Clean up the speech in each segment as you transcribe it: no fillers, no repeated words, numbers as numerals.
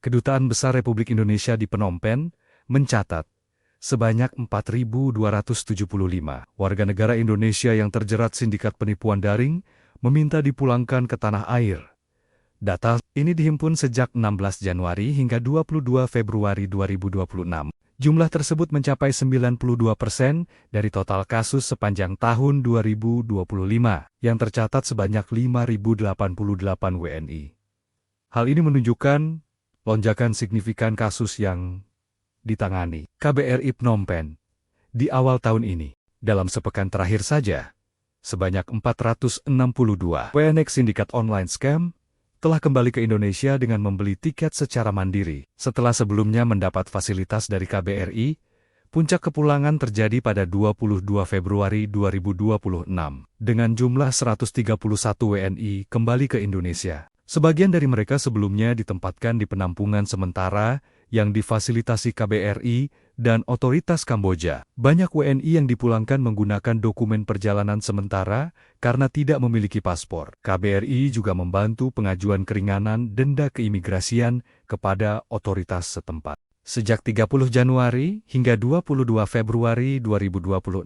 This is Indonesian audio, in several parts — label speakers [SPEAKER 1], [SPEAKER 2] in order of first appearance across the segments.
[SPEAKER 1] Kedutaan Besar Republik Indonesia di Phnom Penh mencatat sebanyak 4.275 warga negara Indonesia yang terjerat sindikat penipuan daring meminta dipulangkan ke tanah air. Data ini dihimpun sejak 16 Januari hingga 22 Februari 2026. Jumlah tersebut mencapai 92% dari total kasus sepanjang tahun 2025 yang tercatat sebanyak 5.088 WNI. Hal ini menunjukkan lonjakan signifikan kasus yang ditangani KBRI Phnom Penh di awal tahun ini. Dalam sepekan terakhir saja, sebanyak 462 WNI sindikat online scam telah kembali ke Indonesia dengan membeli tiket secara mandiri. Setelah sebelumnya mendapat fasilitas dari KBRI, puncak kepulangan terjadi pada 22 Februari 2026, dengan jumlah 131 WNI kembali ke Indonesia. Sebagian dari mereka sebelumnya ditempatkan di penampungan sementara yang difasilitasi KBRI dan otoritas Kamboja. Banyak WNI yang dipulangkan menggunakan dokumen perjalanan sementara karena tidak memiliki paspor. KBRI juga membantu pengajuan keringanan denda keimigrasian kepada otoritas setempat. Sejak 30 Januari hingga 22 Februari 2026,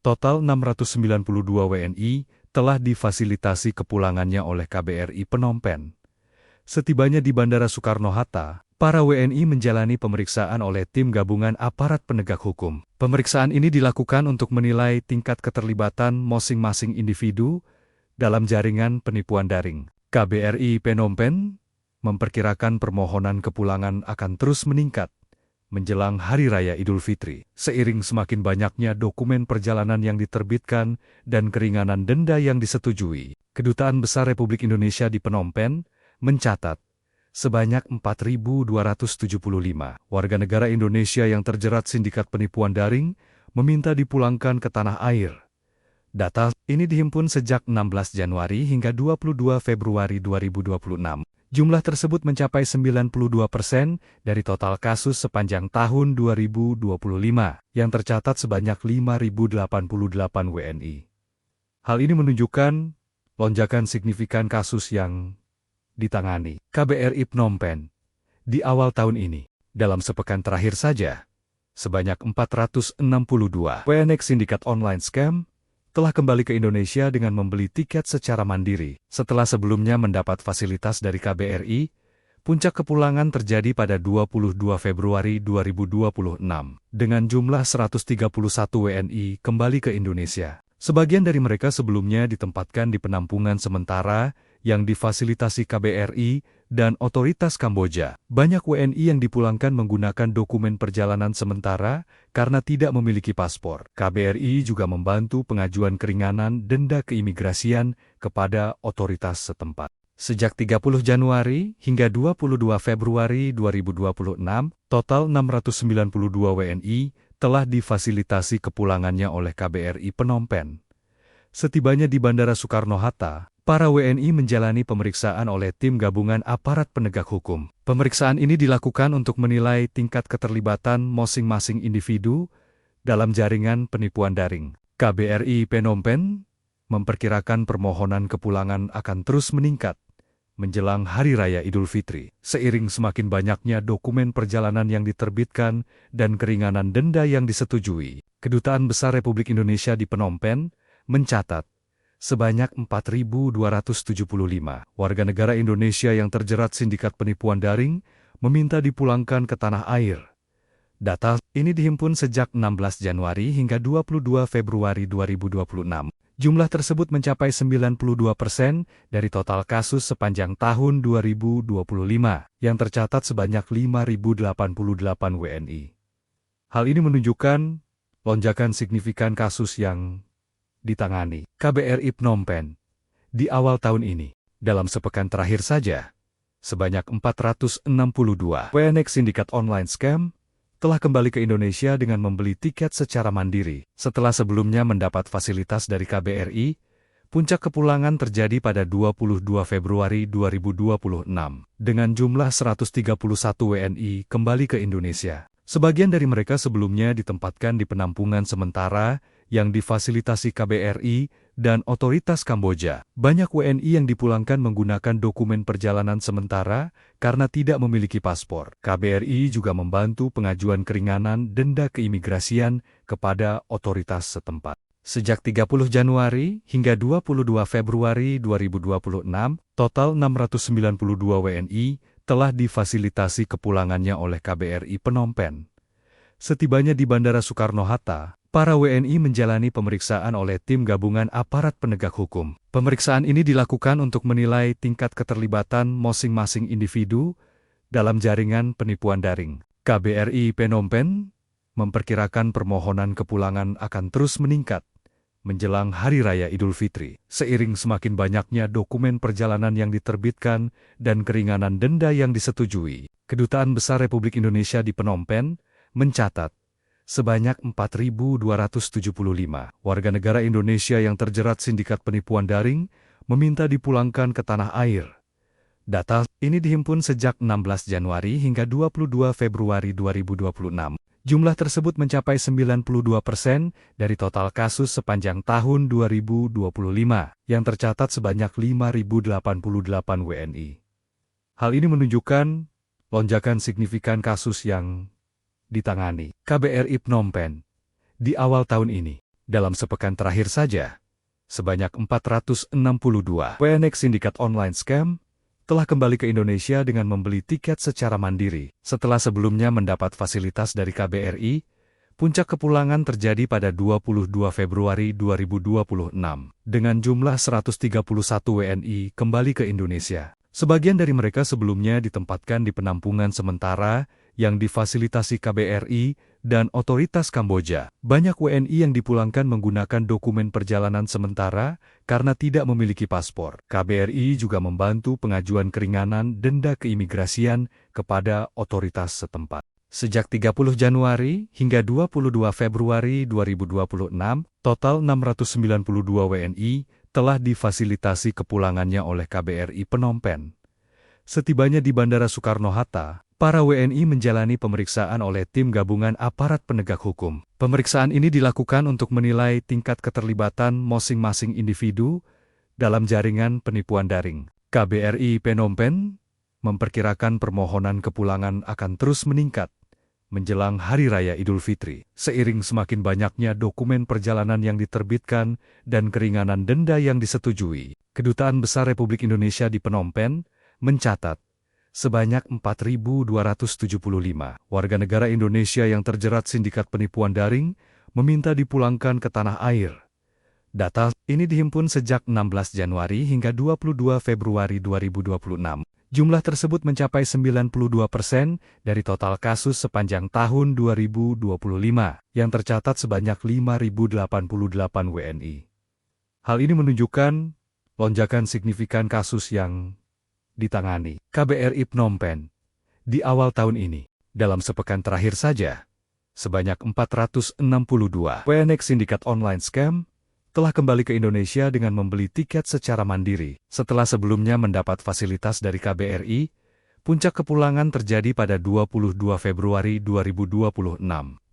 [SPEAKER 1] total 692 WNI telah difasilitasi kepulangannya oleh KBRI Phnom Penh. Setibanya di Bandara Soekarno-Hatta, para WNI menjalani pemeriksaan oleh tim gabungan aparat penegak hukum. Pemeriksaan ini dilakukan untuk menilai tingkat keterlibatan masing-masing individu dalam jaringan penipuan daring. KBRI Phnom Penh memperkirakan permohonan kepulangan akan terus meningkat menjelang Hari Raya Idul Fitri, seiring semakin banyaknya dokumen perjalanan yang diterbitkan dan keringanan denda yang disetujui. Kedutaan Besar Republik Indonesia di Phnom Penh mencatat sebanyak 4.275 warga negara Indonesia yang terjerat sindikat penipuan daring meminta dipulangkan ke tanah air. Data ini dihimpun sejak 16 Januari hingga 22 Februari 2026. Jumlah tersebut mencapai 92% dari total kasus sepanjang tahun 2025 yang tercatat sebanyak 5.088 WNI. Hal ini menunjukkan lonjakan signifikan kasus yang ditangani KBRI Phnom Penh di awal tahun ini. Dalam sepekan terakhir saja, sebanyak 462 WNI sindikat online scam telah kembali ke Indonesia dengan membeli tiket secara mandiri. Setelah sebelumnya mendapat fasilitas dari KBRI, puncak kepulangan terjadi pada 22 Februari 2026, dengan jumlah 131 WNI kembali ke Indonesia. Sebagian dari mereka sebelumnya ditempatkan di penampungan sementara yang difasilitasi KBRI dan otoritas Kamboja. Banyak WNI yang dipulangkan menggunakan dokumen perjalanan sementara karena tidak memiliki paspor. KBRI juga membantu pengajuan keringanan denda keimigrasian kepada otoritas setempat. Sejak 30 Januari hingga 22 Februari 2026, total 692 WNI telah difasilitasi kepulangannya oleh KBRI Phnom Penh. Setibanya di Bandara Soekarno-Hatta, para WNI menjalani pemeriksaan oleh tim gabungan aparat penegak hukum. Pemeriksaan ini dilakukan untuk menilai tingkat keterlibatan masing-masing individu dalam jaringan penipuan daring. KBRI Phnom Penh memperkirakan permohonan kepulangan akan terus meningkat menjelang Hari Raya Idul Fitri, seiring semakin banyaknya dokumen perjalanan yang diterbitkan dan keringanan denda yang disetujui. Kedutaan Besar Republik Indonesia di Phnom Penh mencatat sebanyak 4.275 warga negara Indonesia yang terjerat sindikat penipuan daring meminta dipulangkan ke tanah air. Data ini dihimpun sejak 16 Januari hingga 22 Februari 2026. Jumlah tersebut mencapai 92% dari total kasus sepanjang tahun 2025 yang tercatat sebanyak 5.088 WNI. Hal ini menunjukkan lonjakan signifikan kasus yang ditangani KBRI Phnom Penh di awal tahun ini. Dalam sepekan terakhir saja, sebanyak 462 WNI sindikat online scam telah kembali ke Indonesia dengan membeli tiket secara mandiri. Setelah sebelumnya mendapat fasilitas dari KBRI, puncak kepulangan terjadi pada 22 Februari 2026, dengan jumlah 131 WNI kembali ke Indonesia. Sebagian dari mereka sebelumnya ditempatkan di penampungan sementara yang difasilitasi KBRI dan otoritas Kamboja. Banyak WNI yang dipulangkan menggunakan dokumen perjalanan sementara karena tidak memiliki paspor. KBRI juga membantu pengajuan keringanan denda keimigrasian kepada otoritas setempat. Sejak 30 Januari hingga 22 Februari 2026, total 692 WNI telah difasilitasi kepulangannya oleh KBRI Phnom Penh. Setibanya di Bandara Soekarno-Hatta, para WNI menjalani pemeriksaan oleh tim gabungan aparat penegak hukum. Pemeriksaan ini dilakukan untuk menilai tingkat keterlibatan masing-masing individu dalam jaringan penipuan daring. KBRI Phnom Penh memperkirakan permohonan kepulangan akan terus meningkat menjelang Hari Raya Idul Fitri. Seiring semakin banyaknya dokumen perjalanan yang diterbitkan dan keringanan denda yang disetujui, Kedutaan Besar Republik Indonesia di Phnom Penh mencatat sebanyak 4.275 warga negara Indonesia yang terjerat sindikat penipuan daring meminta dipulangkan ke tanah air. Data ini dihimpun sejak 16 Januari hingga 22 Februari 2026. Jumlah tersebut mencapai 92% dari total kasus sepanjang tahun 2025, yang tercatat sebanyak 5.088 WNI. Hal ini menunjukkan lonjakan signifikan kasus yang ditangani KBRI Phnom Penh di awal tahun ini. Dalam sepekan terakhir saja, sebanyak 462 WNI sindikat online scam telah kembali ke Indonesia dengan membeli tiket secara mandiri. Setelah sebelumnya mendapat fasilitas dari KBRI, puncak kepulangan terjadi pada 22 Februari 2026, dengan jumlah 131 WNI kembali ke Indonesia. Sebagian dari mereka sebelumnya ditempatkan di penampungan sementara yang difasilitasi KBRI dan otoritas Kamboja. Banyak WNI yang dipulangkan menggunakan dokumen perjalanan sementara karena tidak memiliki paspor. KBRI juga membantu pengajuan keringanan denda keimigrasian kepada otoritas setempat. Sejak 30 Januari hingga 22 Februari 2026, total 692 WNI telah difasilitasi kepulangannya oleh KBRI Phnom Penh. Setibanya di Bandara Soekarno-Hatta, para WNI menjalani pemeriksaan oleh tim gabungan aparat penegak hukum. Pemeriksaan ini dilakukan untuk menilai tingkat keterlibatan masing-masing individu dalam jaringan penipuan daring. KBRI Phnom Penh memperkirakan permohonan kepulangan akan terus meningkat menjelang Hari Raya Idul Fitri. Seiring semakin banyaknya dokumen perjalanan yang diterbitkan dan keringanan denda yang disetujui, Kedutaan Besar Republik Indonesia di Phnom Penh mencatat sebanyak 4.275 warga negara Indonesia yang terjerat sindikat penipuan daring meminta dipulangkan ke tanah air. Data ini dihimpun sejak 16 Januari hingga 22 Februari 2026. Jumlah tersebut mencapai 92% dari total kasus sepanjang tahun 2025, yang tercatat sebanyak 5.088 WNI. Hal ini menunjukkan lonjakan signifikan kasus yang ditangani KBRI Phnom Penh di awal tahun ini. Dalam sepekan terakhir saja, sebanyak 462 WNI sindikat online scam telah kembali ke Indonesia dengan membeli tiket secara mandiri. Setelah sebelumnya mendapat fasilitas dari KBRI, puncak kepulangan terjadi pada 22 Februari 2026,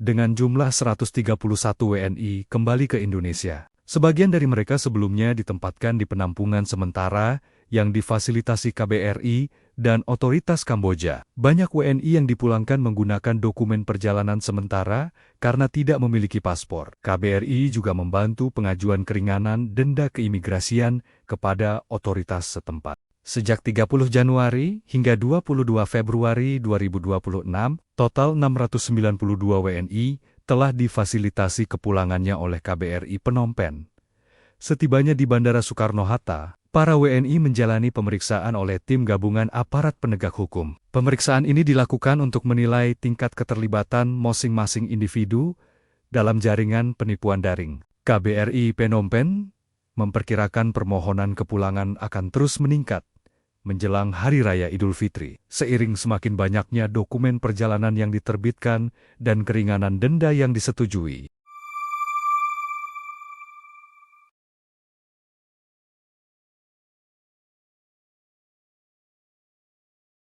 [SPEAKER 1] dengan jumlah 131 WNI kembali ke Indonesia. Sebagian dari mereka sebelumnya ditempatkan di penampungan sementara yang difasilitasi KBRI dan otoritas Kamboja. Banyak WNI yang dipulangkan menggunakan dokumen perjalanan sementara karena tidak memiliki paspor. KBRI juga membantu pengajuan keringanan denda keimigrasian kepada otoritas setempat. Sejak 30 Januari hingga 22 Februari 2026, total 692 WNI telah difasilitasi kepulangannya oleh KBRI Phnom Penh. Setibanya di Bandara Soekarno-Hatta, para WNI menjalani pemeriksaan oleh tim gabungan aparat penegak hukum. Pemeriksaan ini dilakukan untuk menilai tingkat keterlibatan masing-masing individu dalam jaringan penipuan daring. KBRI Phnom Penh memperkirakan permohonan kepulangan akan terus meningkat menjelang Hari Raya Idul Fitri. Seiring semakin banyaknya dokumen perjalanan yang diterbitkan dan keringanan denda yang disetujui,